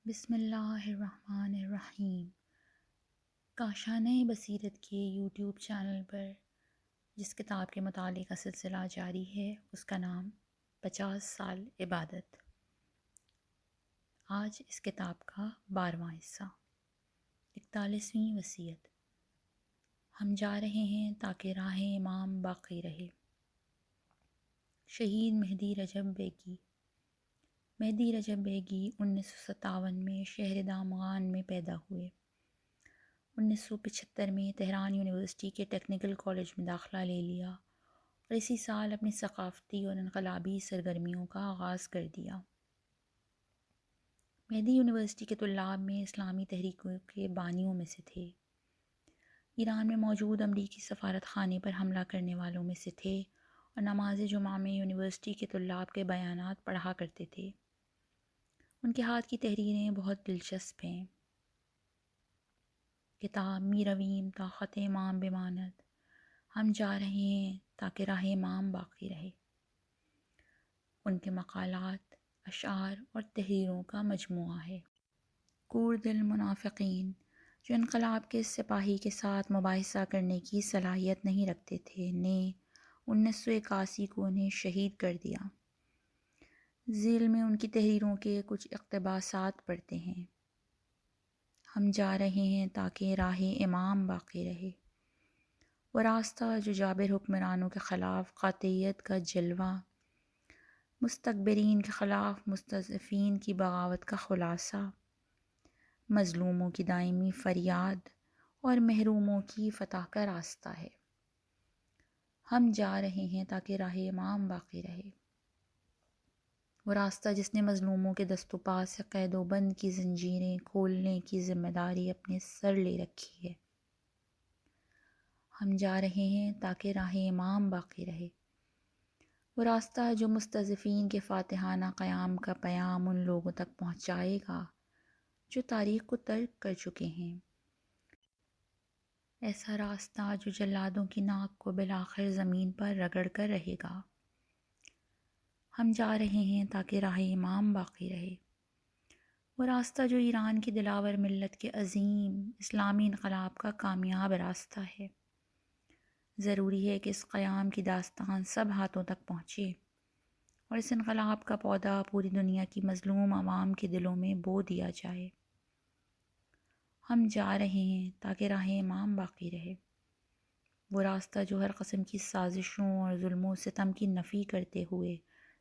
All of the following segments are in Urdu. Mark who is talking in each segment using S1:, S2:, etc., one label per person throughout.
S1: بسم اللہ الرحمن الرحیم۔ کاشانہ بصیرت کے یوٹیوب چینل پر جس کتاب کے مطالعے کا سلسلہ جاری ہے اس کا نام 50 سال عبادت۔ آج اس کتاب کا 12واں حصہ، 41ویں وصیت۔ ہم جا رہے ہیں تاکہ راہ امام باقی رہے۔ شہید مہدی رجب بیگی۔ مہدی رجب بیگی 1957 میں شہر دامغان میں پیدا ہوئے۔ 1975 میں تہران یونیورسٹی کے ٹیکنیکل کالج میں داخلہ لے لیا اور اسی سال اپنی ثقافتی اور انقلابی سرگرمیوں کا آغاز کر دیا۔ مہدی یونیورسٹی کے طلاب میں اسلامی تحریکوں کے بانیوں میں سے تھے۔ ایران میں موجود امریکی سفارت خانے پر حملہ کرنے والوں میں سے تھے اور نماز جمعہ میں یونیورسٹی کے طلاب کے بیانات پڑھا کرتے تھے۔ ان کے ہاتھ کی تحریریں بہت دلچسپ ہیں۔ کتاب میرویم تا خط امام بماند، ہم جا رہے ہیں تاکہ راہ امام باقی رہے۔ ان کے مقالات، اشعار اور تحریروں کا مجموعہ ہے۔ کورد المنافقین، جو انقلاب کے سپاہی کے ساتھ مباحثہ کرنے کی صلاحیت نہیں رکھتے تھے، نے 1981 کو انہیں شہید کر دیا۔ ذیل میں ان کی تحریروں کے کچھ اقتباسات پڑھتے ہیں۔ ہم جا رہے ہیں تاکہ راہ امام باقی رہے۔ وہ راستہ جو جابر حکمرانوں کے خلاف قاطعیت کا جلوہ، مستکبرین کے خلاف مستضعفین کی بغاوت کا خلاصہ، مظلوموں کی دائمی فریاد اور محروموں کی فتح کا راستہ ہے۔ ہم جا رہے ہیں تاکہ راہ امام باقی رہے۔ وہ راستہ جس نے مظلوموں کے دست و پا سے قید و بند کی زنجیریں کھولنے کی ذمہ داری اپنے سر لے رکھی ہے۔ ہم جا رہے ہیں تاکہ راہ امام باقی رہے۔ وہ راستہ جو مستضعفین کے فاتحانہ قیام کا پیام ان لوگوں تک پہنچائے گا جو تاریخ کو ترک کر چکے ہیں۔ ایسا راستہ جو جلادوں کی ناک کو بالآخر زمین پر رگڑ کر رہے گا۔ ہم جا رہے ہیں تاکہ راہ امام باقی رہے۔ وہ راستہ جو ایران کی دلاور ملت کے عظیم اسلامی انقلاب کا کامیاب راستہ ہے۔ ضروری ہے کہ اس قیام کی داستان سب ہاتھوں تک پہنچے اور اس انقلاب کا پودا پوری دنیا کی مظلوم عوام کے دلوں میں بو دیا جائے۔ ہم جا رہے ہیں تاکہ راہ امام باقی رہے۔ وہ راستہ جو ہر قسم کی سازشوں اور ظلم و ستم کی نفی کرتے ہوئے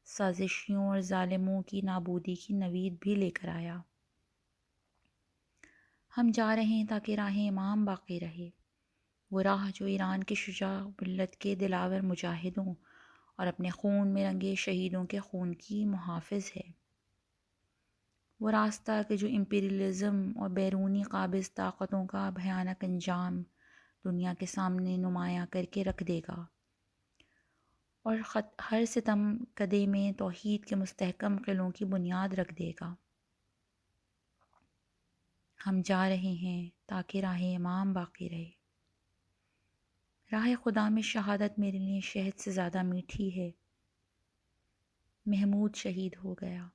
S1: سازشیوں اور ظالموں کی نابودی کی نوید بھی لے کر آیا۔ ہم جا رہے ہیں تاکہ راہ امام باقی رہے۔ وہ راہ جو ایران کے شجاع ملت کے دلاور مجاہدوں اور اپنے خون میں رنگے شہیدوں کے خون کی محافظ ہے۔ وہ راستہ کہ جو امپیریلزم اور بیرونی قابض طاقتوں کا بھیانک انجام دنیا کے سامنے نمایاں کر کے رکھ دے گا اور ہر ستم کدے میں توحید کے مستحکم قلعوں کی بنیاد رکھ دے گا۔ ہم جا رہے ہیں تاکہ راہ امام باقی رہے۔ راہ خدا میں شہادت میرے لیے شہد سے زیادہ میٹھی ہے۔ محمود شہید ہو گیا،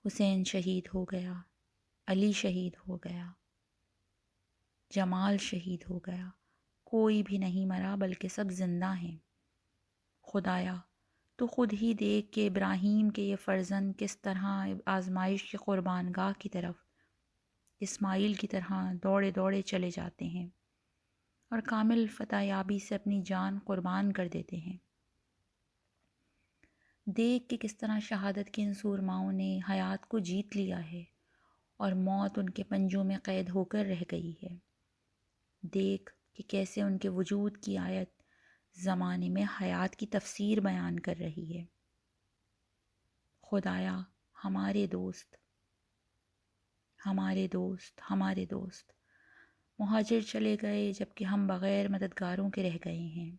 S1: حسین شہید ہو گیا، علی شہید ہو گیا، جمال شہید ہو گیا، کوئی بھی نہیں مرا بلکہ سب زندہ ہیں۔ خدایا تو خود ہی دیکھ کہ ابراہیم کے یہ فرزند کس طرح آزمائش کی قربان گاہ کی طرف اسماعیل کی طرح دوڑے دوڑے چلے جاتے ہیں اور کامل فتح یابی سے اپنی جان قربان کر دیتے ہیں۔ دیکھ کہ کس طرح شہادت کی ان سورماؤں نے حیات کو جیت لیا ہے اور موت ان کے پنجوں میں قید ہو کر رہ گئی ہے۔ دیکھ کہ کیسے ان کے وجود کی آیت زمانے میں حیات کی تفسیر بیان کر رہی ہے۔ خدایا ہمارے دوست، ہمارے دوست، ہمارے دوست مہاجر چلے گئے جبکہ ہم بغیر مددگاروں کے رہ گئے ہیں۔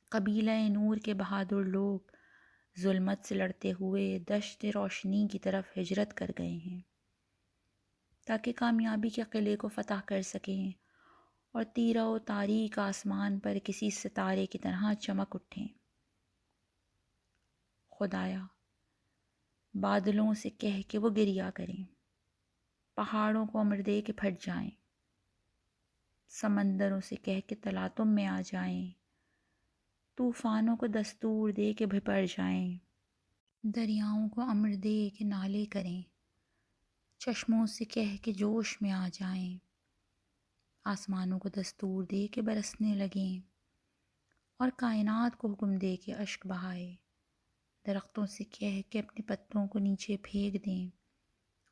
S1: قبیلہ نور کے بہادر لوگ ظلمت سے لڑتے ہوئے دشت روشنی کی طرف ہجرت کر گئے ہیں تاکہ کامیابی کے قلعے کو فتح کر سکیں اور تیرہ و تاریک آسمان پر کسی ستارے کی طرح چمک اٹھیں۔ خدایا بادلوں سے کہہ کے وہ گریا کریں، پہاڑوں کو امر دے کے پھٹ جائیں، سمندروں سے کہہ کے تلاطم میں آ جائیں، طوفانوں کو دستور دے کے بھپڑ جائیں، دریاؤں کو امر دے کے نالے کریں، چشموں سے کہہ کے جوش میں آ جائیں، آسمانوں کو دستور دے کے برسنے لگیں اور کائنات کو حکم دے کے اشک بہائے، درختوں سے کہہ کے اپنے پتوں کو نیچے پھینک دیں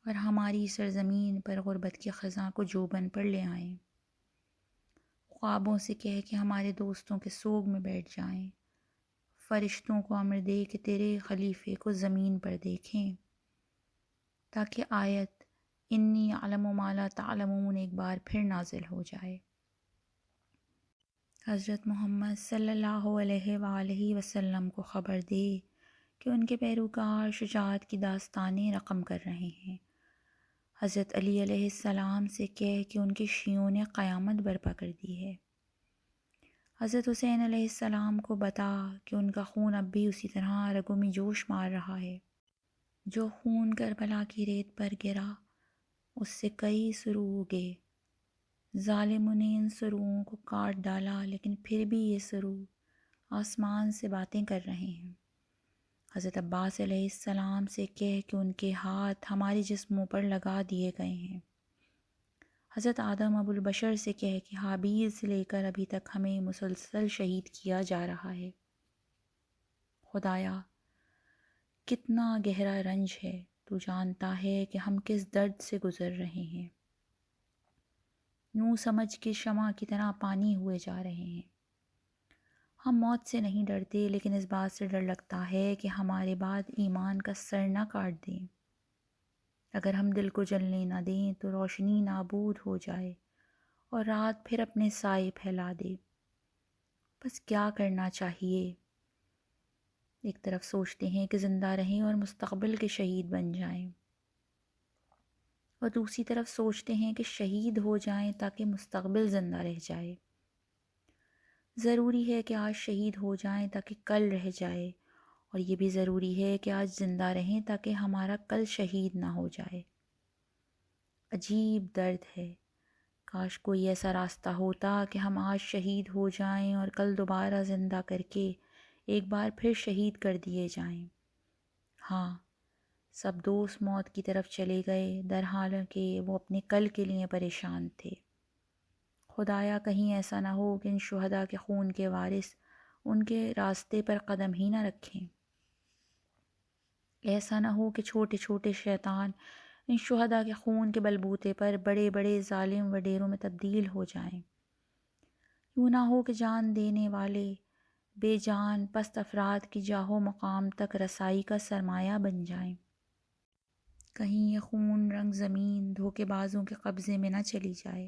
S1: اور ہماری سرزمین پر غربت کے خزاں کو جوبن پر لے آئیں، خوابوں سے کہہ کے ہمارے دوستوں کے سوگ میں بیٹھ جائیں، فرشتوں کو امر دے کہ تیرے خلیفے کو زمین پر دیکھیں تاکہ آیت انی اعلم ما لا تعلمون ایک بار پھر نازل ہو جائے۔ حضرت محمد صلی اللہ علیہ وآلہ وسلم کو خبر دے کہ ان کے پیروکار شجاعت کی داستانیں رقم کر رہے ہیں، حضرت علی علیہ السلام سے کہہ کہ ان کے شیعوں نے قیامت برپا کر دی ہے، حضرت حسین علیہ السلام کو بتا کہ ان کا خون اب بھی اسی طرح رگوں میں جوش مار رہا ہے، جو خون کربلا کی ریت پر گرا اس سے کئی سرو اگے، ظالموں نے ان سروؤں کو کاٹ ڈالا لیکن پھر بھی یہ سرو آسمان سے باتیں کر رہے ہیں، حضرت عباس علیہ السلام سے کہہ کہ ان کے ہاتھ ہمارے جسموں پر لگا دیے گئے ہیں، حضرت آدم ابو البشر سے کہہ کہ حابیل سے لے کر ابھی تک ہمیں مسلسل شہید کیا جا رہا ہے، خدایا کتنا گہرا رنج ہے، تو جانتا ہے کہ ہم کس درد سے گزر رہے ہیں، یوں سمجھ کے شمع کی طرح پانی ہوئے جا رہے ہیں، ہم موت سے نہیں ڈرتے لیکن اس بات سے ڈر لگتا ہے کہ ہمارے بعد ایمان کا سر نہ کاٹ دیں، اگر ہم دل کو جلنے نہ دیں تو روشنی نابود ہو جائے اور رات پھر اپنے سائے پھیلا دے، بس کیا کرنا چاہیے؟ ایک طرف سوچتے ہیں کہ زندہ رہیں اور مستقبل کے شہید بن جائیں، اور دوسری طرف سوچتے ہیں کہ شہید ہو جائیں تاکہ مستقبل زندہ رہ جائے، ضروری ہے کہ آج شہید ہو جائیں تاکہ کل رہ جائے، اور یہ بھی ضروری ہے کہ آج زندہ رہیں تاکہ ہمارا کل شہید نہ ہو جائے۔ عجیب درد ہے، کاش کوئی ایسا راستہ ہوتا کہ ہم آج شہید ہو جائیں اور کل دوبارہ زندہ کر کے ایک بار پھر شہید کر دیے جائیں۔ ہاں، سب دوست موت کی طرف چلے گئے در حالانکہ وہ اپنے کل کے لیے پریشان تھے، خدایا کہیں ایسا نہ ہو کہ ان شہداء کے خون کے وارث ان کے راستے پر قدم ہی نہ رکھیں، ایسا نہ ہو کہ چھوٹے چھوٹے شیطان ان شہداء کے خون کے بلبوتے پر بڑے بڑے ظالم وڈیروں میں تبدیل ہو جائیں، یوں نہ ہو کہ جان دینے والے بے جان پست افراد کی جاہ و مقام تک رسائی کا سرمایہ بن جائیں، کہیں یہ خون رنگ زمین دھوکے بازوں کے قبضے میں نہ چلی جائے،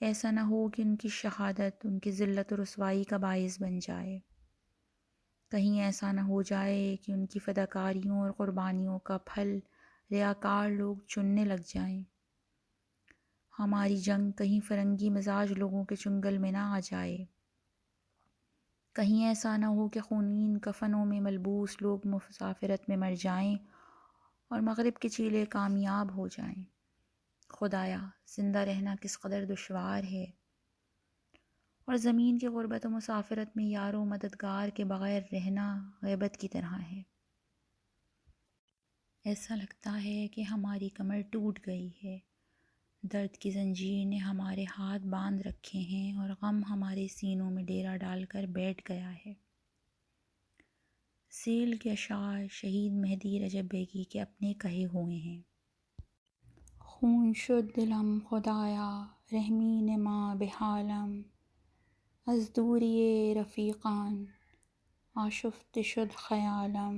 S1: ایسا نہ ہو کہ ان کی شہادت ان کی ذلت و رسوائی کا باعث بن جائے، کہیں ایسا نہ ہو جائے کہ ان کی فداکاریوں اور قربانیوں کا پھل ریاکار لوگ چننے لگ جائیں، ہماری جنگ کہیں فرنگی مزاج لوگوں کے چنگل میں نہ آ جائے، کہیں ایسا نہ ہو کہ خونین کفنوں میں ملبوس لوگ مسافرت میں مر جائیں اور مغرب کے چیلے کامیاب ہو جائیں، خدایا زندہ رہنا کس قدر دشوار ہے، اور زمین کی غربت و مسافرت میں یار و مددگار کے بغیر رہنا غیبت کی طرح ہے، ایسا لگتا ہے کہ ہماری کمر ٹوٹ گئی ہے، درد کی زنجیر نے ہمارے ہاتھ باندھ رکھے ہیں اور غم ہمارے سینوں میں ڈیرا ڈال کر بیٹھ گیا ہے۔ ذیل کے اشعار شہید مہدی رجب بیگی کے اپنے کہے ہوئے ہیں۔ خون شد دلم خدایا رحمی نما بحالم، از دوری رفیقان آشفت شد خیالم،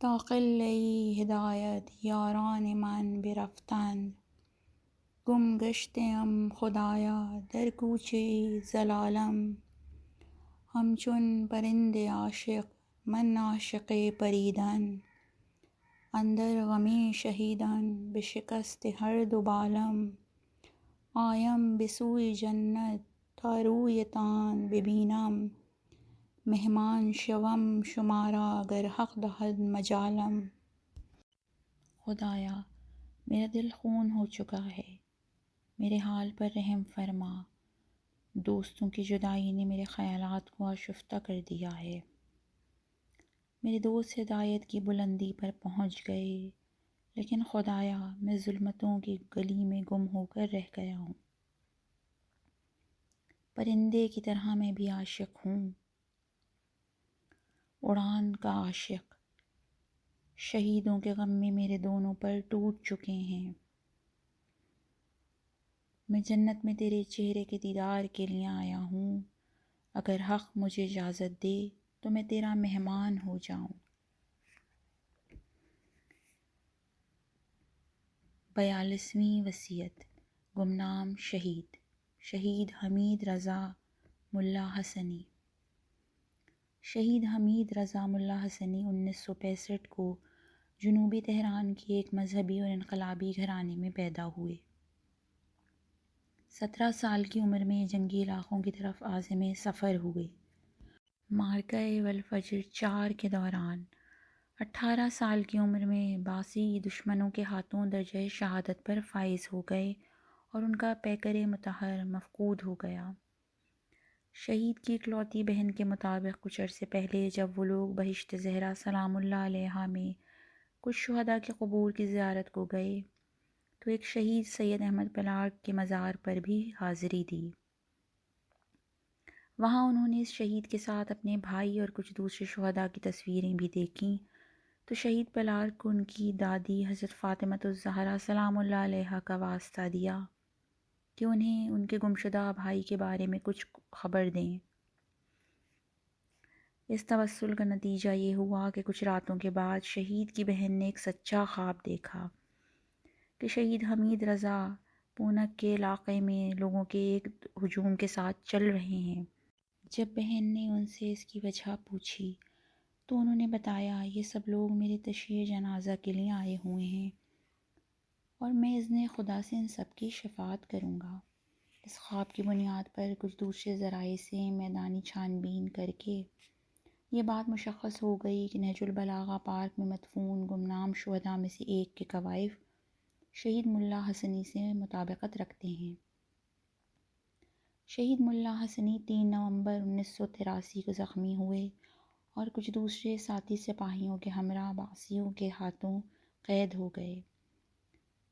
S1: تا قلہء ہدایت یاران من برفتند، گم گشته ام خدایا در کوچه ضلالم، همچون پرند عاشق من عاشق پریدن، اندر غم شهیدان به شکست هر دو بالم، آیم به سوی جنت تا رویتان ببینم، مہمان شوم شمارا اگر حق دہد مجالم۔ خدایا میرا دل خون ہو چکا ہے، میرے حال پر رحم فرما۔ دوستوں کی جدائی نے میرے خیالات کو آشفتہ کر دیا ہے۔ میرے دوست ہدایت کی بلندی پر پہنچ گئے، لیکن خدایا میں ظلمتوں کی گلی میں گم ہو کر رہ گیا ہوں۔ پرندے کی طرح میں بھی عاشق ہوں، اڑان کا عاشق۔ شہیدوں کے غم میں میرے دونوں پر ٹوٹ چکے ہیں۔ میں جنت میں تیرے چہرے کے دیدار کے لیے آیا ہوں، اگر حق مجھے اجازت دے تو میں تیرا مہمان ہو جاؤں۔ 42ویں وصیت۔ گمنام شہید حمید رضا ملا حسنی۔ شہید حمید رضا ملا حسنی 1965 کو جنوبی تہران کی ایک مذہبی اور انقلابی گھرانے میں پیدا ہوئے۔ 17 سال کی عمر میں جنگی علاقوں کی طرف عازم سفر ہوئے۔ معرکہ والفجر 4 کے دوران 18 سال کی عمر میں باسی دشمنوں کے ہاتھوں درجہ شہادت پر فائز ہو گئے اور ان کا پیکر مطہر مفقود ہو گیا۔ شہید کی اکلوتی بہن کے مطابق کچھ عرصے پہلے جب وہ لوگ بہشت زہرا سلام اللہ علیہا میں کچھ شہداء کے قبور کی زیارت کو گئے تو ایک شہید سید احمد پلاٹ کے مزار پر بھی حاضری دی۔ وہاں انہوں نے اس شہید کے ساتھ اپنے بھائی اور کچھ دوسرے شہداء کی تصویریں بھی دیکھیں تو شہید پلاٹ کو ان کی دادی حضرت فاطمۃ الزہرا سلام اللہ علیہا کا واسطہ دیا کہ انہیں ان کے گمشدہ بھائی کے بارے میں کچھ خبر دیں۔ اس توسل کا نتیجہ یہ ہوا کہ کچھ راتوں کے بعد شہید کی بہن نے ایک سچا خواب دیکھا کہ شہید حمید رضا پونک کے علاقے میں لوگوں کے ایک ہجوم کے ساتھ چل رہے ہیں۔ جب بہن نے ان سے اس کی وجہ پوچھی تو انہوں نے بتایا یہ سب لوگ میرے تشییع جنازہ کے لیے آئے ہوئے ہیں اور میں اذن خدا سے ان سب کی شفاعت کروں گا۔ اس خواب کی بنیاد پر کچھ دوسرے ذرائع سے میدانی چھان بین کر کے یہ بات مشخص ہو گئی کہ نہج البلاغہ پارک میں مدفون گمنام شہداء میں سے ایک کے کوائف شہید ملا حسنی سے مطابقت رکھتے ہیں۔ شہید ملا حسنی 3 نومبر 1983 کو زخمی ہوئے اور کچھ دوسرے ساتھی سپاہیوں کے ہمراہ باغیوں کے ہاتھوں قید ہو گئے۔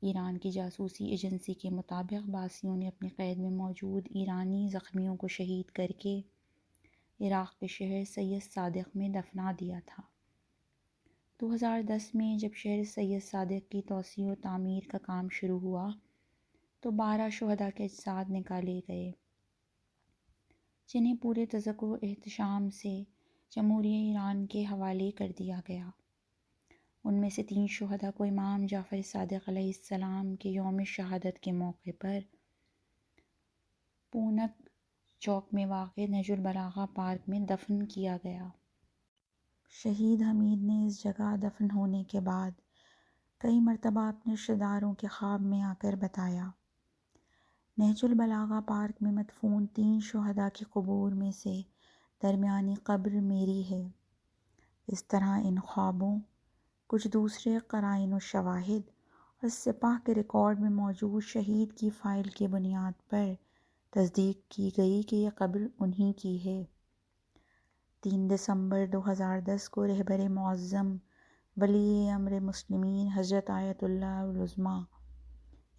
S1: ایران کی جاسوسی ایجنسی کے مطابق باغیوں نے اپنی قید میں موجود ایرانی زخمیوں کو شہید کر کے عراق کے شہر سید صادق میں دفنا دیا تھا۔ 2010 میں جب شہر سید صادق کی توسیع و تعمیر کا کام شروع ہوا تو 12 شہداء کے اجساد نکالے گئے جنہیں پورے تذکر و احتشام سے جمہوریہ ایران کے حوالے کر دیا گیا۔ ان میں سے 3 شہداء کو امام جعفر صادق علیہ السلام کے یوم شہادت کے موقع پر پونک چوک میں واقع نہج البلاغہ پارک میں دفن کیا گیا۔ شہید حمید نے اس جگہ دفن ہونے کے بعد کئی مرتبہ اپنے رشتہ داروں کے خواب میں آ کر بتایا نہج البلاغہ پارک میں مدفون 3 شہداء کی قبور میں سے درمیانی قبر میری ہے۔ اس طرح ان خوابوں، کچھ دوسرے قرائن و شواہد اور سپاہ کے ریکارڈ میں موجود شہید کی فائل کی بنیاد پر تصدیق کی گئی کہ یہ قبر انہی کی ہے۔ 3 دسمبر 2010 کو رہبر معظم ولی امر مسلمین حضرت آیت اللہ العظمیٰ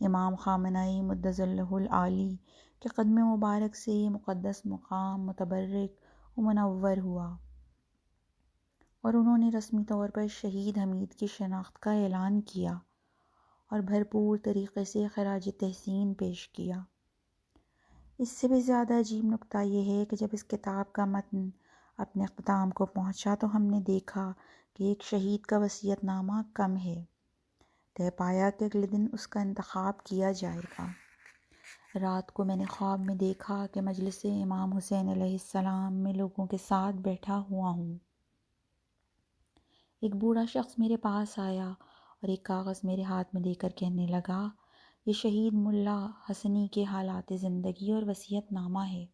S1: امام خامنہئی مدظ اللہ العالی کے قدم مبارک سے یہ مقدس مقام متبرک و منور ہوا اور انہوں نے رسمی طور پر شہید حمید کی شناخت کا اعلان کیا اور بھرپور طریقے سے خراج تحسین پیش کیا۔ اس سے بھی زیادہ عجیب نکتہ یہ ہے کہ جب اس کتاب کا متن اپنے اختتام کو پہنچا تو ہم نے دیکھا کہ ایک شہید کا وصیت نامہ کم ہے۔ طے پایا کہ اگلے دن اس کا انتخاب کیا جائے گا۔ رات کو میں نے خواب میں دیکھا کہ مجلس امام حسین علیہ السلام میں لوگوں کے ساتھ بیٹھا ہوا ہوں۔ ایک بوڑھا شخص میرے پاس آیا اور ایک کاغذ میرے ہاتھ میں دے کر کہنے لگا یہ شہید ملا حسنی کے حالات زندگی اور وصیت نامہ ہے۔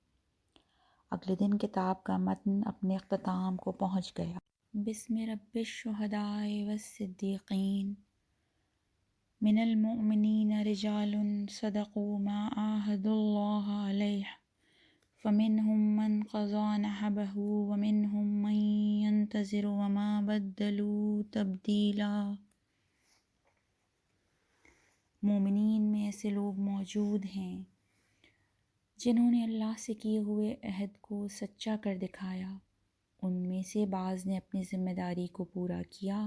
S1: اگلے دن کتاب کا متن اپنے اختتام کو پہنچ گیا۔ بسم رب الشہداء والصدیقین، من المؤمنین رجال صدقوا ما عاہدوا اللہ علیہ، فمنهم من قضى نحبه ومنهم من ينتظر وما بدلوا تبدیلا۔ مومنین میں ایسے لوگ موجود ہیں جنہوں نے اللہ سے کیے ہوئے عہد کو سچا کر دکھایا۔ ان میں سے بعض نے اپنی ذمہ داری کو پورا کیا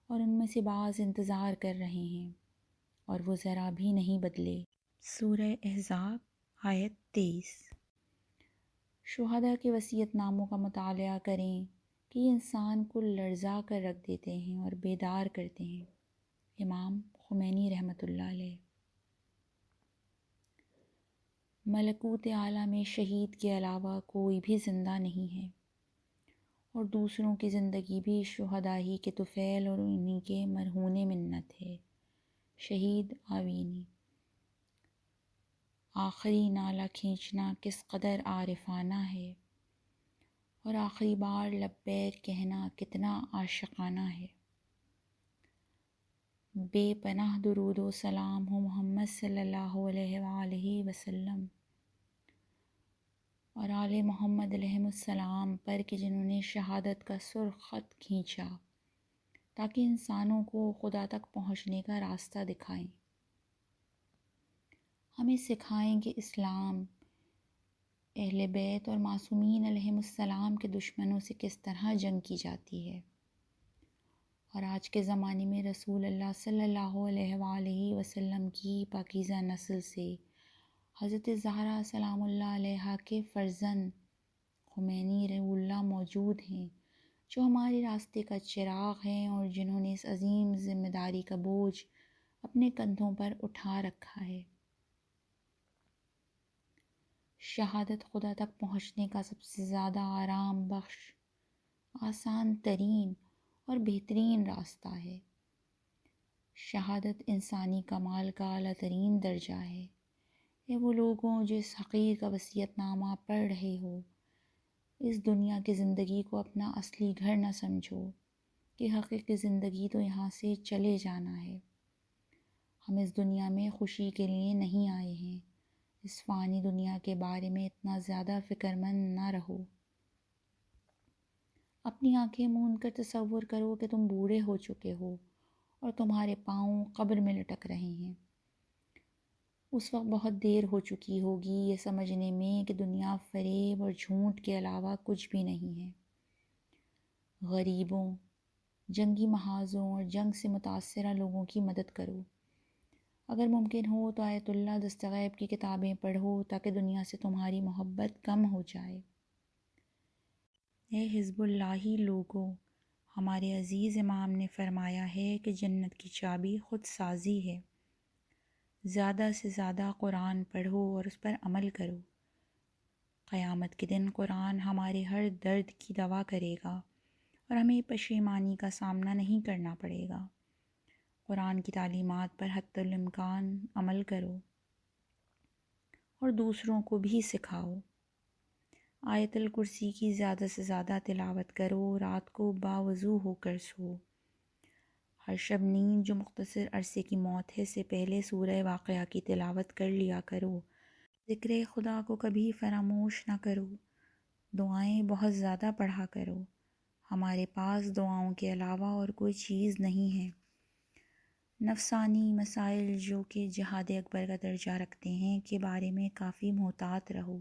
S1: اور ان میں سے بعض انتظار کر رہے ہیں اور وہ ذرا بھی نہیں بدلے۔ سورہ احزاب آیت 23۔ شہداء کے وصیت ناموں کا مطالعہ کریں کہ یہ انسان کو لرزا کر رکھ دیتے ہیں اور بیدار کرتے ہیں۔ امام خمینی رحمۃ اللہ علیہ۔ ملکوت اعلیٰ میں شہید کے علاوہ کوئی بھی زندہ نہیں ہے، اور دوسروں کی زندگی بھی شہداء ہی کے طفیل اور انہی کے مرہون منت ہے۔ شہید آوینی۔ آخری نالہ کھینچنا کس قدر عارفانہ ہے، اور آخری بار لبیک کہنا کتنا عاشقانہ ہے۔ بے پناہ درود و سلام ہو محمد صلی اللہ علیہ وآلہ وسلم اور آل محمد علیہ السلام پر کہ جنہوں نے شہادت کا سرخ خط کھینچا تاکہ انسانوں کو خدا تک پہنچنے کا راستہ دکھائیں، ہمیں سکھائیں کہ اسلام اہل بیت اور معصومین علیہ السلام کے دشمنوں سے کس طرح جنگ کی جاتی ہے، اور آج کے زمانے میں رسول اللہ صلی اللہ علیہ وآلہ وسلم کی پاکیزہ نسل سے حضرت زہرا سلام اللہ علیہا کے فرزند خمینی رضی اللہ موجود ہیں، جو ہمارے راستے کا چراغ ہیں اور جنہوں نے اس عظیم ذمہ داری کا بوجھ اپنے کندھوں پر اٹھا رکھا ہے۔ شہادت خدا تک پہنچنے کا سب سے زیادہ آرام بخش، آسان ترین اور بہترین راستہ ہے۔ شہادت انسانی کمال کا اعلیٰ ترین درجہ ہے۔ اے وہ لوگوں جو اس حقیر کا وصیت نامہ پڑھ رہے ہو، اس دنیا کی زندگی کو اپنا اصلی گھر نہ سمجھو کہ حقیقی زندگی تو یہاں سے چلے جانا ہے۔ ہم اس دنیا میں خوشی کے لیے نہیں آئے ہیں۔ اس فانی دنیا کے بارے میں اتنا زیادہ فکر مند نہ رہو۔ اپنی آنکھیں موند کر تصور کرو کہ تم بوڑھے ہو چکے ہو اور تمہارے پاؤں قبر میں لٹک رہے ہیں۔ اس وقت بہت دیر ہو چکی ہوگی یہ سمجھنے میں کہ دنیا فریب اور جھوٹ کے علاوہ کچھ بھی نہیں ہے۔ غریبوں، جنگی محاذوں اور جنگ سے متاثرہ لوگوں کی مدد کرو۔ اگر ممکن ہو تو آیت اللہ دستغیب کی کتابیں پڑھو تاکہ دنیا سے تمہاری محبت کم ہو جائے۔ اے حزب اللہی لوگو، ہمارے عزیز امام نے فرمایا ہے کہ جنت کی چابی خود سازی ہے۔ زیادہ سے زیادہ قرآن پڑھو اور اس پر عمل کرو۔ قیامت کے دن قرآن ہمارے ہر درد کی دوا کرے گا اور ہمیں پشیمانی کا سامنا نہیں کرنا پڑے گا۔ قرآن کی تعلیمات پر حتی الامکان عمل کرو اور دوسروں کو بھی سکھاؤ۔ آیت الکرسی کی زیادہ سے زیادہ تلاوت کرو، رات کو باوضو ہو کر سو۔ ہر شب نیند جو مختصر عرصے کی موت ہے سے پہلے سورہ واقعہ کی تلاوت کر لیا کرو۔ ذکر خدا کو کبھی فراموش نہ کرو۔ دعائیں بہت زیادہ پڑھا کرو۔ ہمارے پاس دعاؤں کے علاوہ اور کوئی چیز نہیں ہے۔ نفسانی مسائل جو کہ جہاد اکبر کا درجہ رکھتے ہیں کے بارے میں کافی محتاط رہو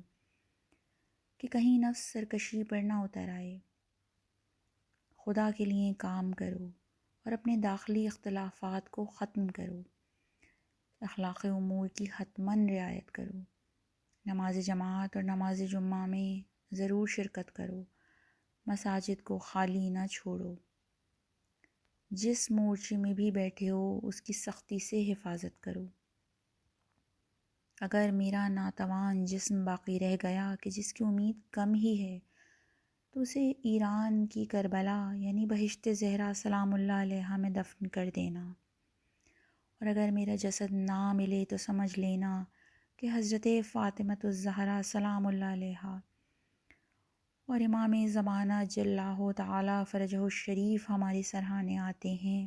S1: کہ کہیں نفس سرکشی پر نہ اتر آئے۔ خدا کے لیے کام کرو اور اپنے داخلی اختلافات کو ختم کرو۔ اخلاقی امور کی حتماً رعایت کرو۔ نماز جماعت اور نماز جمعہ میں ضرور شرکت کرو۔ مساجد کو خالی نہ چھوڑو۔ جس مورچے میں بھی بیٹھے ہو اس کی سختی سے حفاظت کرو۔ اگر میرا ناتوان جسم باقی رہ گیا کہ جس کی امید کم ہی ہے تو اسے ایران کی کربلا یعنی بہشت زہرا سلام اللہ علیہا میں دفن کر دینا، اور اگر میرا جسد نہ ملے تو سمجھ لینا کہ حضرت فاطمۃ الزہرا سلام اللہ علیہا اور امام زمانہ جلہ تعالی فرجہ الشریف ہمارے سرہانے آتے ہیں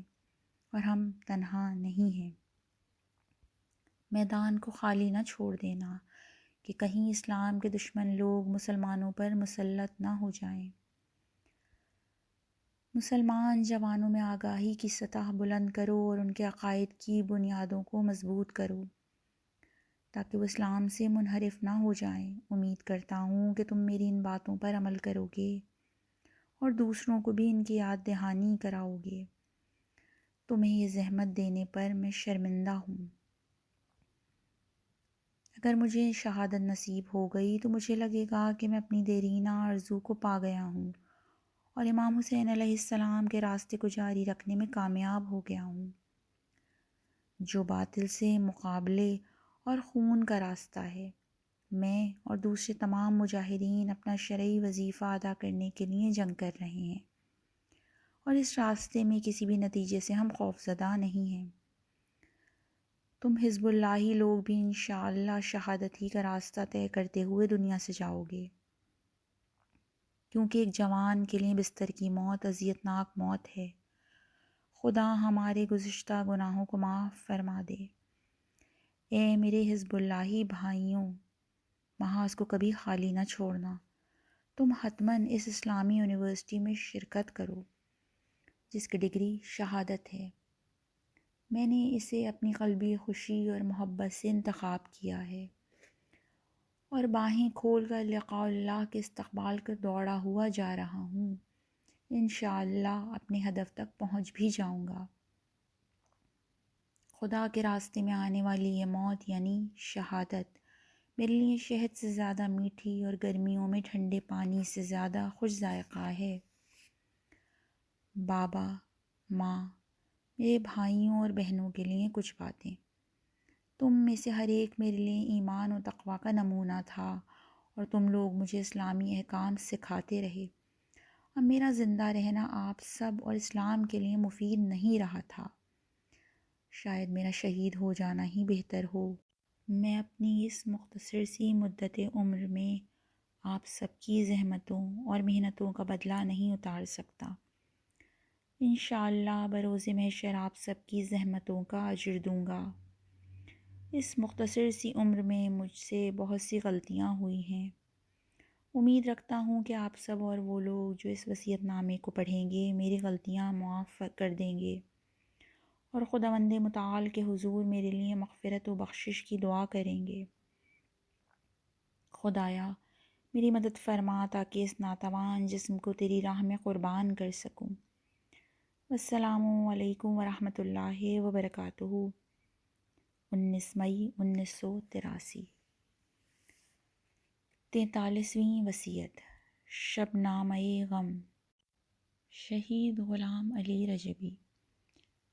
S1: اور ہم تنہا نہیں ہیں۔ میدان کو خالی نہ چھوڑ دینا کہ کہیں اسلام کے دشمن لوگ مسلمانوں پر مسلط نہ ہو جائیں۔ مسلمان جوانوں میں آگاہی کی سطح بلند کرو اور ان کے عقائد کی بنیادوں کو مضبوط کرو تاکہ وہ اسلام سے منحرف نہ ہو جائیں۔ امید کرتا ہوں کہ تم میری ان باتوں پر عمل کرو گے اور دوسروں کو بھی ان کی یاد دہانی کراؤ گے۔ تمہیں یہ زحمت دینے پر میں شرمندہ ہوں۔ اگر مجھے شہادت نصیب ہو گئی تو مجھے لگے گا کہ میں اپنی دیرینہ آرزو کو پا گیا ہوں اور امام حسین علیہ السلام کے راستے کو جاری رکھنے میں کامیاب ہو گیا ہوں۔ جو باطل سے مقابلے اور خون کا راستہ ہے، میں اور دوسرے تمام مجاہدین اپنا شرعی وظیفہ ادا کرنے کے لیے جنگ کر رہے ہیں، اور اس راستے میں کسی بھی نتیجے سے ہم خوفزدہ نہیں ہیں۔ تم حزب اللہ لوگ بھی انشاءاللہ شہادت ہی کا راستہ طے کرتے ہوئے دنیا سے جاؤ گے، کیونکہ ایک جوان کے لیے بستر کی موت اذیتناک موت ہے۔ خدا ہمارے گزشتہ گناہوں کو معاف فرما دے۔ اے میرے حزب اللہ بھائیوں، محاذ کو کبھی خالی نہ چھوڑنا۔ تم حتماً اس اسلامی یونیورسٹی میں شرکت کرو جس کی ڈگری شہادت ہے۔ میں نے اسے اپنی قلبی خوشی اور محبت سے انتخاب کیا ہے اور باہیں کھول کر لقاء اللہ کے استقبال کر دوڑا ہوا جا رہا ہوں۔ انشاءاللہ اپنے ہدف تک پہنچ بھی جاؤں گا۔ خدا کے راستے میں آنے والی یہ موت یعنی شہادت میرے لیے شہد سے زیادہ میٹھی اور گرمیوں میں ٹھنڈے پانی سے زیادہ خوش ذائقہ ہے۔ بابا، ماں، میرے بھائیوں اور بہنوں کے لیے کچھ باتیں۔ تم میں سے ہر ایک میرے لیے ایمان و تقویٰ کا نمونہ تھا اور تم لوگ مجھے اسلامی احکام سکھاتے رہے۔ اب میرا زندہ رہنا آپ سب اور اسلام کے لیے مفید نہیں رہا تھا۔ شاید میرا شہید ہو جانا ہی بہتر ہو۔ میں اپنی اس مختصر سی مدت عمر میں آپ سب کی زحمتوں اور محنتوں کا بدلہ نہیں اتار سکتا۔ انشاءاللہ بروز محشر آپ سب کی زحمتوں کا اجر دوں گا۔ اس مختصر سی عمر میں مجھ سے بہت سی غلطیاں ہوئی ہیں۔ امید رکھتا ہوں کہ آپ سب اور وہ لوگ جو اس وصیت نامے کو پڑھیں گے میری غلطیاں معاف کر دیں گے اور خداوند متعال کے حضور میرے لیے مغفرت و بخشش کی دعا کریں گے۔ خدایا میری مدد فرما تاکہ اس ناتوان جسم کو تیری راہ میں قربان کر سکوں۔ السلام علیکم ورحمۃ اللہ وبرکاتہ۔ 19 مئی 1983۔ 43ویں وصیت۔ شبنامہ غم۔ شہید غلام علی رجبی۔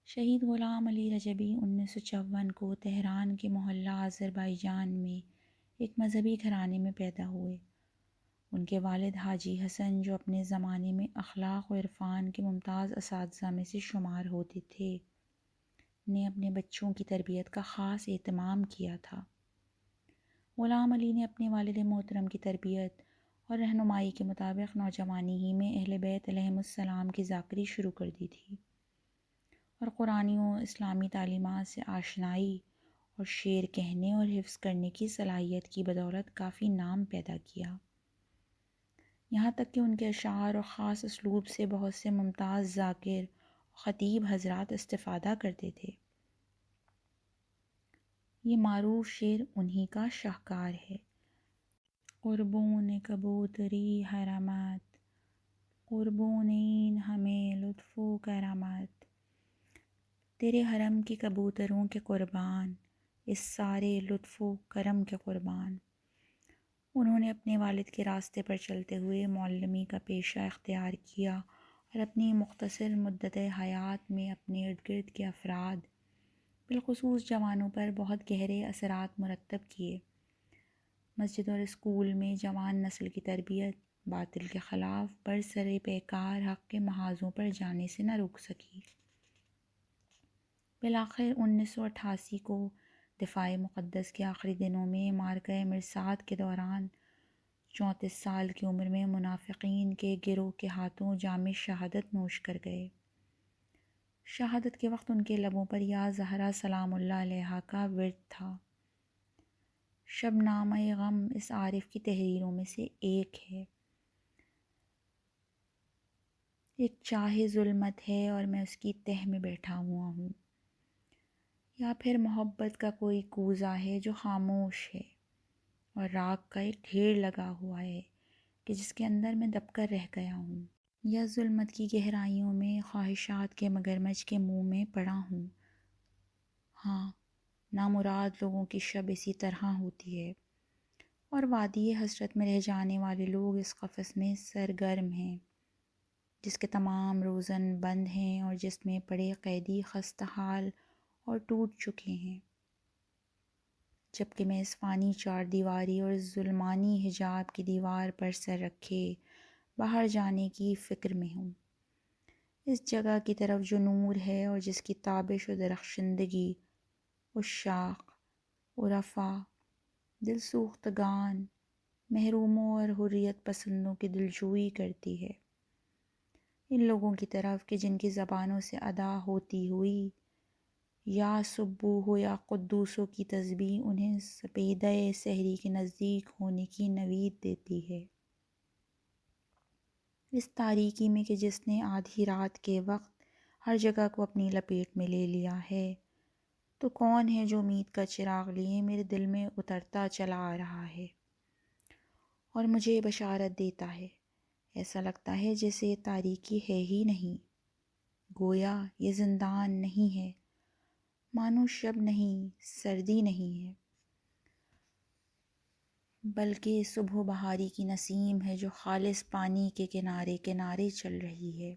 S1: شہید غلام علی رجبی 1954 کو تہران کے محلہ آذربائیجان میں ایک مذہبی گھرانے میں پیدا ہوئے۔ ان کے والد حاجی حسن، جو اپنے زمانے میں اخلاق و عرفان کے ممتاز اساتذہ میں سے شمار ہوتے تھے، نے اپنے بچوں کی تربیت کا خاص اہتمام کیا تھا۔ غلام علی نے اپنے والد محترم کی تربیت اور رہنمائی کے مطابق نوجوانی ہی میں اہل بیت علیہم السلام کی ذاکری شروع کر دی تھی اور قرآنی و اسلامی تعلیمات سے آشنائی اور شعر کہنے اور حفظ کرنے کی صلاحیت کی بدولت کافی نام پیدا کیا، یہاں تک کہ ان کے اشعار اور خاص اسلوب سے بہت سے ممتاز ذاکر خطیب حضرات استفادہ کرتے تھے۔ یہ معروف شعر انہی کا شاہکار ہے۔ قربون کبوتری حرمت، قربون این ہمیں لطف و کرمت۔ تیرے حرم کے کبوتروں کے قربان، اس سارے لطف و کرم کے قربان۔ انہوں نے اپنے والد کے راستے پر چلتے ہوئے معلمی کا پیشہ اختیار کیا اور اپنی مختصر مدت حیات میں اپنے ارد گرد کے افراد، بالخصوص جوانوں پر بہت گہرے اثرات مرتب کیے۔ مسجد اور اسکول میں جوان نسل کی تربیت باطل کے خلاف برسر پیکار حق کے محاذوں پر جانے سے نہ رک سکی۔ بالآخر 1988 کو دفاع مقدس کے آخری دنوں میں معرکہ مرصاد کے دوران 34 سال کی عمر میں منافقین کے گروہ کے ہاتھوں جام شہادت نوش کر گئے۔ شہادت کے وقت ان کے لبوں پر یا زہرا سلام اللہ علیہا کا ورد تھا۔ شبنامہ غم اس عارف کی تحریروں میں سے ایک ہے۔ ایک چاہے ظلمت ہے اور میں اس کی تہ میں بیٹھا ہوا ہوں، یا پھر محبت کا کوئی کوزہ ہے جو خاموش ہے اور راگ کا ایک ڈھیر لگا ہوا ہے کہ جس کے اندر میں دب کر رہ گیا ہوں، یا ظلمت کی گہرائیوں میں خواہشات کے مگرمچھ کے منہ میں پڑا ہوں۔ ہاں، نامراد لوگوں کی شب اسی طرح ہوتی ہے، اور وادی حسرت میں رہ جانے والے لوگ اس قفس میں سرگرم ہیں جس کے تمام روزن بند ہیں اور جس میں پڑے قیدی خستہ حال اور ٹوٹ چکے ہیں، جبکہ میں اس فانی چار دیواری اور ظلمانی حجاب کی دیوار پر سر رکھے باہر جانے کی فکر میں ہوں، اس جگہ کی طرف جو نور ہے اور جس کی تابش و درخشندگی عشاق، عرفاء، دل سوختگان، محروموں اور حریت پسندوں کی دلجوئی کرتی ہے، ان لوگوں کی طرف کہ جن کی زبانوں سے ادا ہوتی ہوئی یا سبوح یا قدوسوں کی تسبیح انہیں سپیدہ سحری کے نزدیک ہونے کی نوید دیتی ہے۔ اس تاریکی میں کہ جس نے آدھی رات کے وقت ہر جگہ کو اپنی لپیٹ میں لے لیا ہے، تو کون ہے جو امید کا چراغ لیے میرے دل میں اترتا چلا آ رہا ہے اور مجھے بشارت دیتا ہے؟ ایسا لگتا ہے جیسے یہ تاریکی ہے ہی نہیں، گویا یہ زندان نہیں ہے، مانو شب نہیں، سردی نہیں ہے، بلکہ صبح و بہاری کی نسیم ہے جو خالص پانی کے کنارے کنارے چل رہی ہے،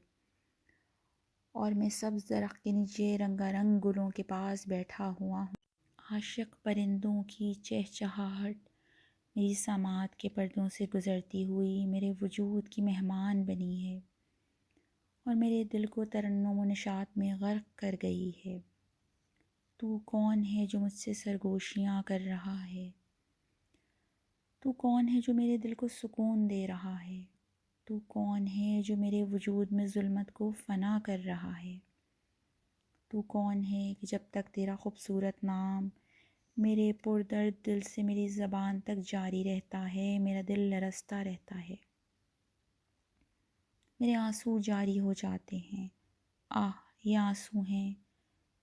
S1: اور میں سبز درخت کے نیچے رنگا رنگ گلوں کے پاس بیٹھا ہوا ہوں۔ عاشق پرندوں کی چہچہاہٹ میری سماعت کے پردوں سے گزرتی ہوئی میرے وجود کی مہمان بنی ہے اور میرے دل کو ترنم و نشاط میں غرق کر گئی ہے۔ تو کون ہے جو مجھ سے سرگوشیاں کر رہا ہے؟ تو کون ہے جو میرے دل کو سکون دے رہا ہے؟ تو کون ہے جو میرے وجود میں ظلمت کو فنا کر رہا ہے؟ تو کون ہے کہ جب تک تیرا خوبصورت نام میرے پردرد دل سے میری زبان تک جاری رہتا ہے میرا دل لرزتا رہتا ہے، میرے آنسو جاری ہو جاتے ہیں۔ آہ، یہ آنسو ہیں،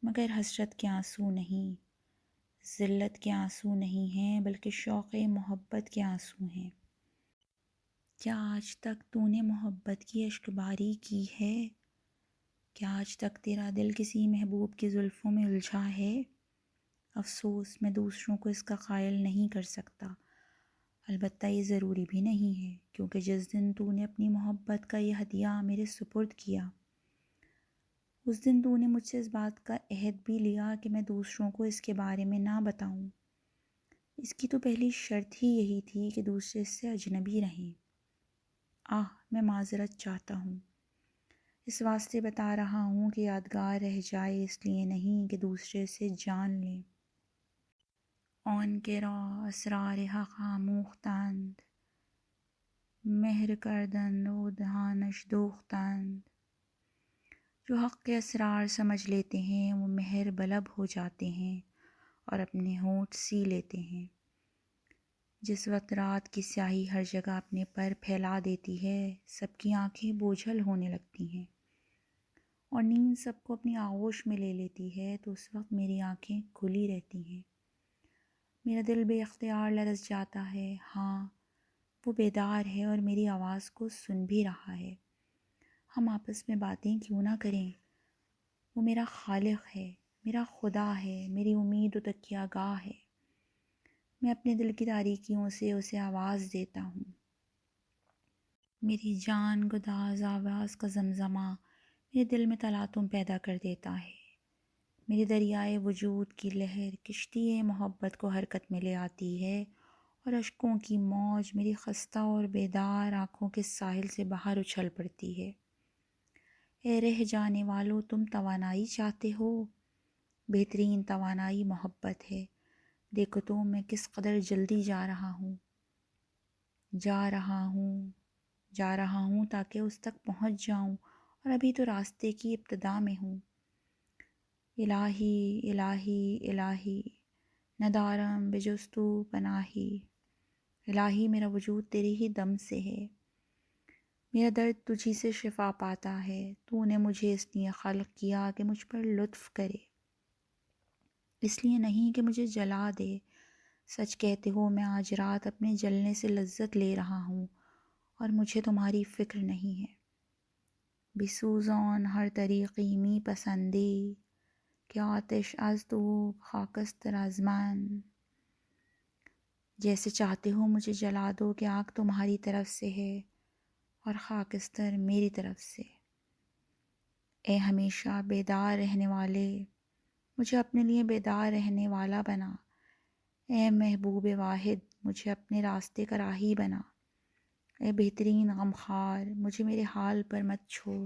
S1: مگر حسرت کے آنسو نہیں، ذلت کے آنسو نہیں ہیں، بلکہ شوق محبت کے آنسو ہیں۔ کیا آج تک تو نے محبت کی اشکباری کی ہے؟ کیا آج تک تیرا دل کسی محبوب کی زلفوں میں الجھا ہے؟ افسوس، میں دوسروں کو اس کا قائل نہیں کر سکتا، البتہ یہ ضروری بھی نہیں ہے، کیونکہ جس دن تو نے اپنی محبت کا یہ ہدیہ میرے سپرد کیا، اس دن تو نے مجھ سے اس بات کا عہد بھی لیا کہ میں دوسروں کو اس کے بارے میں نہ بتاؤں۔ اس کی تو پہلی شرط ہی یہی تھی کہ دوسرے اس سے اجنبی رہیں۔ آہ، میں معذرت چاہتا ہوں، اس واسطے بتا رہا ہوں کہ یادگار رہ جائے، اس لیے نہیں کہ دوسرے سے جان لیں۔ آن کے را اسرار حق آموختند، مہر کردند و دہانش دوختند۔ جو حق کے اسرار سمجھ لیتے ہیں وہ مہر بلب ہو جاتے ہیں اور اپنے ہونٹ سی لیتے ہیں۔ جس وقت رات کی سیاہی ہر جگہ اپنے پر پھیلا دیتی ہے، سب کی آنکھیں بوجھل ہونے لگتی ہیں اور نیند سب کو اپنی آغوش میں لے لیتی ہے، تو اس وقت میری آنکھیں کھلی رہتی ہیں، میرا دل بے اختیار لرز جاتا ہے۔ ہاں، وہ بیدار ہے اور میری آواز کو سن بھی رہا ہے۔ ہم آپس میں باتیں کیوں نہ کریں؟ وہ میرا خالق ہے، میرا خدا ہے، میری امید و تکیہ گاہ ہے۔ میں اپنے دل کی تاریکیوں سے اسے آواز دیتا ہوں۔ میری جان گداز آواز کا زمزمہ میرے دل میں تلاطم پیدا کر دیتا ہے، میرے دریائے وجود کی لہر کشتی محبت کو حرکت میں لے آتی ہے اور اشکوں کی موج میری خستہ اور بیدار آنکھوں کے ساحل سے باہر اچھل پڑتی ہے۔ اے رہ جانے والو، تم توانائی چاہتے ہو؟ بہترین توانائی محبت ہے۔ دیکھو تو میں کس قدر جلدی جا رہا ہوں۔ جا رہا ہوں تاکہ اس تک پہنچ جاؤں، اور ابھی تو راستے کی ابتدا میں ہوں۔ الہی الہی الہی ندارم بجستو پناہی، الہی میرا وجود تیرے ہی دم سے ہے، میرا درد تجھی سے شفا پاتا ہے۔ تو نے مجھے اس لیے خلق کیا کہ مجھ پر لطف کرے، اس لیے نہیں کہ مجھے جلا دے۔ سچ کہتے ہو میں آج رات اپنے جلنے سے لذت لے رہا ہوں، اور مجھے تمہاری فکر نہیں ہے۔ بسوزان ہر طریقی می پسندی، کہ آتش از تو خاکستر از من، جیسے چاہتے ہو مجھے جلا دو کہ آگ تمہاری طرف سے ہے اور خاکستر میری طرف سے۔ اے ہمیشہ بیدار رہنے والے، مجھے اپنے لیے بیدار رہنے والا بنا۔ اے محبوب واحد، مجھے اپنے راستے کا راہی بنا۔ اے بہترین غمخوار، مجھے میرے حال پر مت چھوڑ۔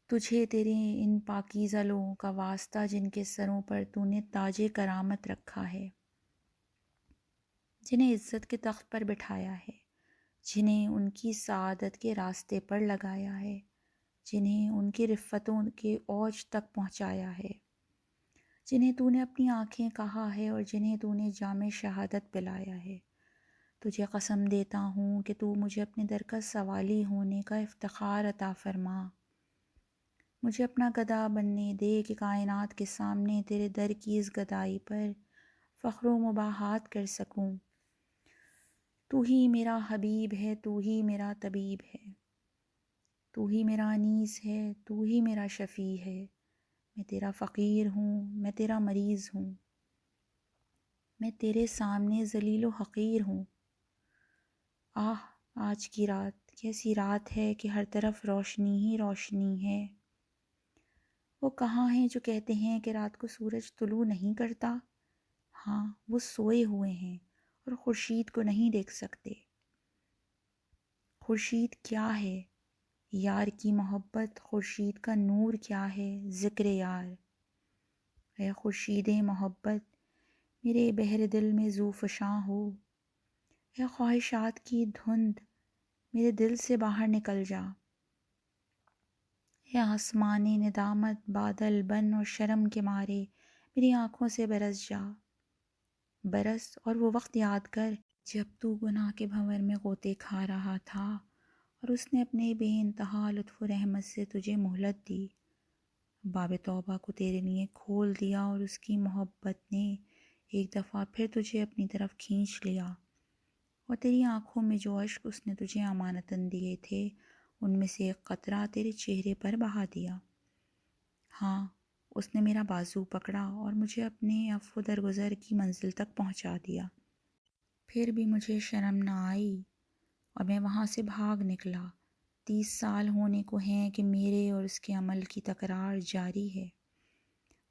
S1: تجھے تیرے ان پاکیزہ لوگوں کا واسطہ جن کے سروں پر تو نے تاج کرامت رکھا ہے، جنہیں عزت کے تخت پر بٹھایا ہے، جنہیں ان کی سعادت کے راستے پر لگایا ہے، جنہیں ان کی رفتوں کے اوج تک پہنچایا ہے، جنہیں تو نے اپنی آنکھیں کہا ہے اور جنہیں تو نے جام شہادت پلایا ہے۔ تجھے قسم دیتا ہوں کہ تو مجھے اپنے در کا سوالی ہونے کا افتخار عطا فرما۔ مجھے اپنا گدا بننے دے کہ کائنات کے سامنے تیرے در کی اس گدائی پر فخر و مباحات کر سکوں۔ تو ہی میرا حبیب ہے، تو ہی میرا طبیب ہے، تو ہی میرا انیس ہے، تو ہی میرا شفیع ہے۔ میں تیرا فقیر ہوں، میں تیرا مریض ہوں، میں تیرے سامنے ذلیل و حقیر ہوں۔ آج کی رات کیسی رات ہے کہ ہر طرف روشنی ہی روشنی ہے۔ وہ کہاں ہیں جو کہتے ہیں کہ رات کو سورج طلوع نہیں کرتا؟ ہاں، وہ سوئے ہوئے ہیں اور خورشید کو نہیں دیکھ سکتے۔ خورشید کیا ہے؟ یار کی محبت۔ خورشید کا نور کیا ہے؟ ذکر یار۔ اے خورشید محبت، میرے بحر دل میں ذو فشاں ہو۔ اے خواہشات کی دھند، میرے دل سے باہر نکل جا۔ اے آسمان ندامت، بادل بن اور شرم کے مارے میری آنکھوں سے برس جا۔ برس اور وہ وقت یاد کر جب تو گناہ کے بھنور میں غوطے کھا رہا تھا اور اس نے اپنے بے انتہا لطف و رحمت سے تجھے مہلت دی، باب توبہ کو تیرے لیے کھول دیا، اور اس کی محبت نے ایک دفعہ پھر تجھے اپنی طرف کھینچ لیا، اور تیری آنکھوں میں جو اشک اس نے تجھے امانتاً دیے تھے ان میں سے ایک قطرہ تیرے چہرے پر بہا دیا۔ ہاں، اس نے میرا بازو پکڑا اور مجھے اپنے عفو درگزر کی منزل تک پہنچا دیا۔ پھر بھی مجھے شرم نہ آئی اور میں وہاں سے بھاگ نکلا۔ 30 سال ہونے کو ہیں کہ میرے اور اس کے عمل کی تکرار جاری ہے۔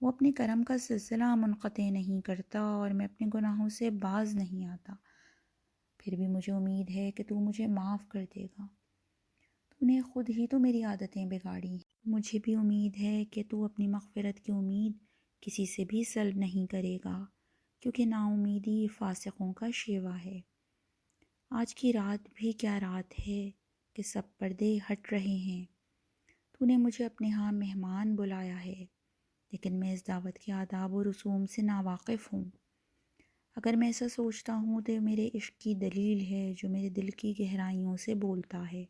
S1: وہ اپنے کرم کا سلسلہ منقطع نہیں کرتا اور میں اپنے گناہوں سے باز نہیں آتا۔ پھر بھی مجھے امید ہے کہ تو مجھے معاف کر دے گا۔ تو نے خود ہی تو میری عادتیں بگاڑی ہیں۔ مجھے بھی امید ہے کہ تو اپنی مغفرت کی امید کسی سے بھی سلب نہیں کرے گا، کیونکہ نا امیدی فاسقوں کا شیوا ہے۔ آج کی رات بھی کیا رات ہے کہ سب پردے ہٹ رہے ہیں۔ تو نے مجھے اپنے ہاں مہمان بلایا ہے، لیکن میں اس دعوت کے آداب و رسوم سے ناواقف ہوں۔ اگر میں ایسا سوچتا ہوں تو میرے عشق کی دلیل ہے جو میرے دل کی گہرائیوں سے بولتا ہے،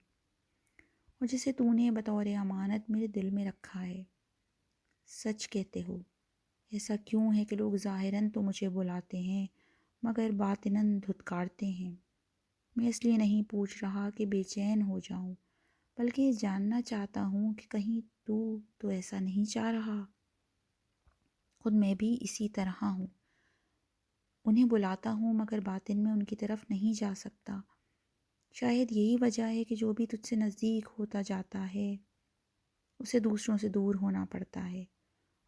S1: اور جسے تو نے بطور امانت میرے دل میں رکھا ہے۔ سچ کہتے ہو، ایسا کیوں ہے کہ لوگ ظاہراً تو مجھے بلاتے ہیں مگر باطناً دھتکارتے ہیں؟ میں اس لیے نہیں پوچھ رہا کہ بے چین ہو جاؤں، بلکہ یہ جاننا چاہتا ہوں کہ کہیں تو ایسا نہیں چاہ رہا۔ خود میں بھی اسی طرح ہوں، انہیں بلاتا ہوں مگر باطن میں ان کی طرف نہیں جا سکتا۔ شاید یہی وجہ ہے کہ جو بھی تجھ سے نزدیک ہوتا جاتا ہے اسے دوسروں سے دور ہونا پڑتا ہے،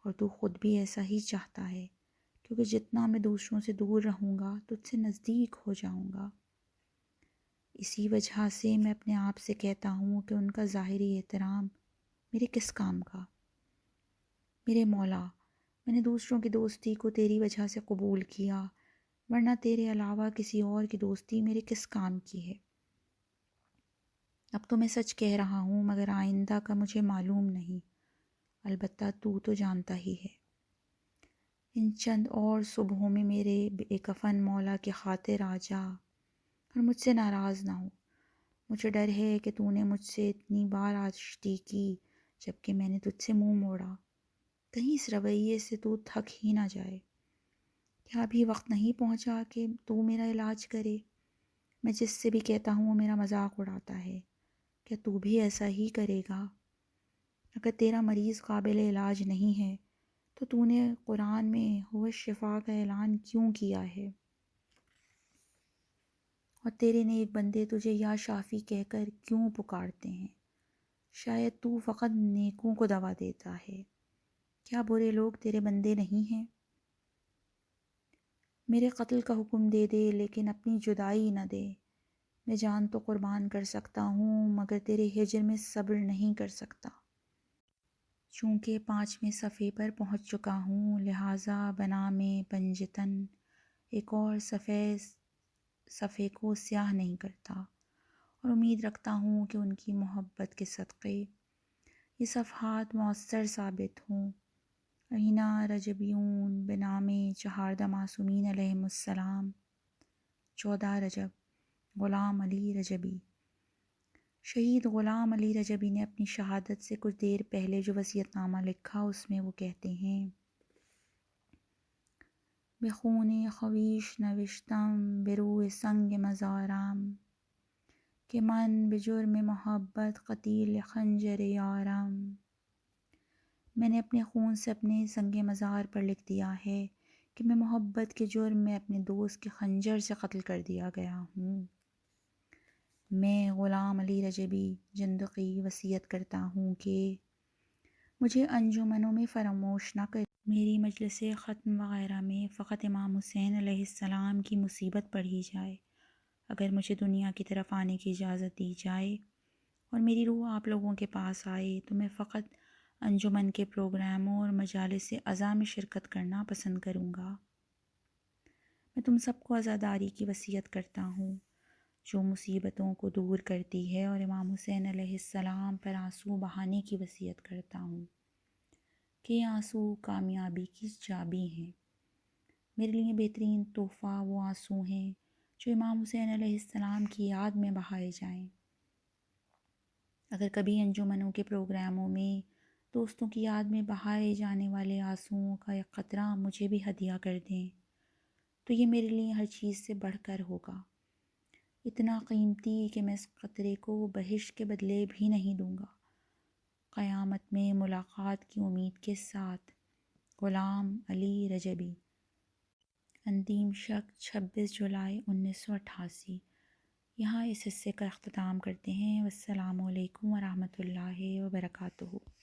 S1: اور تو خود بھی ایسا ہی چاہتا ہے، کیونکہ جتنا میں دوسروں سے دور رہوں گا تجھ سے نزدیک ہو جاؤں گا۔ اسی وجہ سے میں اپنے آپ سے کہتا ہوں کہ ان کا ظاہری احترام میرے کس کام کا؟ میرے مولا، میں نے دوسروں کی دوستی کو تیری وجہ سے قبول کیا، ورنہ تیرے علاوہ کسی اور کی دوستی میرے کس کام کی ہے؟ اب تو میں سچ کہہ رہا ہوں، مگر آئندہ کا مجھے معلوم نہیں، البتہ تو جانتا ہی ہے۔ ان چند اور صبحوں میں میرے بے کفن مولا کی خاطر آ جا اور مجھ سے ناراض نہ ہو۔ مجھے ڈر ہے کہ تو نے مجھ سے اتنی بار آشتی کی جبکہ میں نے تجھ سے منہ موڑا، کہیں اس رویے سے تو تھک ہی نہ جائے۔ کیا ابھی وقت نہیں پہنچا کہ تو میرا علاج کرے؟ میں جس سے بھی کہتا ہوں وہ میرا مذاق اڑاتا ہے، کیا تو بھی ایسا ہی کرے گا؟ اگر تیرا مریض قابل علاج نہیں ہے تو نے قرآن میں هو الشفا کا اعلان کیوں کیا ہے؟ اور تیرے نیک بندے تجھے یا شافی کہہ کر کیوں پکارتے ہیں؟ شاید تو فقط نیکوں کو دوا دیتا ہے، کیا برے لوگ تیرے بندے نہیں ہیں؟ میرے قتل کا حکم دے دے لیکن اپنی جدائی نہ دے۔ میں جان تو قربان کر سکتا ہوں مگر تیرے ہجر میں صبر نہیں کر سکتا۔ چونکہ 5ویں صفحے پر پہنچ چکا ہوں، لہٰذا بنا میں پنجتن ایک اور صفحے کو سیاہ نہیں کرتا، اور امید رکھتا ہوں کہ ان کی محبت کے صدقے یہ صفحات مؤثر ثابت ہوں۔ اینا رجبیون بنام چہاردہ معصومین علیہم السلام، 14 رجب، غلام علی رجبی۔ شہید غلام علی رجبی نے اپنی شہادت سے کچھ دیر پہلے جو وصیت نامہ لکھا اس میں وہ کہتے ہیں: بخون خویش نوشتم بروئے سنگ مزارم، کہ من بجرم محبت قتیل خنجر یارم۔ میں نے اپنے خون سے اپنے سنگ مزار پر لکھ دیا ہے کہ میں محبت کے جرم میں اپنے دوست کے خنجر سے قتل کر دیا گیا ہوں۔ میں غلام علی رجبی جندقی وصیت کرتا ہوں کہ مجھے انجمنوں میں فراموش نہ کر۔ میری مجلس ختم وغیرہ میں فقط امام حسین علیہ السلام کی مصیبت پڑھی جائے۔ اگر مجھے دنیا کی طرف آنے کی اجازت دی جائے اور میری روح آپ لوگوں کے پاس آئے تو میں فقط انجمن کے پروگراموں اور مجالس عزا میں شرکت کرنا پسند کروں گا۔ میں تم سب کو عزاداری کی وصیت کرتا ہوں جو مصیبتوں کو دور کرتی ہے، اور امام حسین علیہ السلام پر آنسو بہانے کی وصیت کرتا ہوں کہ یہ آنسو کامیابی کی چابی ہیں۔ میرے لیے بہترین تحفہ وہ آنسو ہیں جو امام حسین علیہ السلام کی یاد میں بہائے جائیں۔ اگر کبھی انجمنوں کے پروگراموں میں دوستوں کی یاد میں بہائے جانے والے آنسوؤں کا ایک قطرہ مجھے بھی ہدیہ کر دیں تو یہ میرے لیے ہر چیز سے بڑھ کر ہوگا، اتنا قیمتی کہ میں اس قطرے کو بہشت کے بدلے بھی نہیں دوں گا۔ قیامت میں ملاقات کی امید کے ساتھ، غلام علی رجبی۔ انتیم شک 26 جولائی 1988۔ یہاں اس حصے کا اختتام کرتے ہیں۔ والسلام علیکم ورحمۃ اللہ وبرکاتہ۔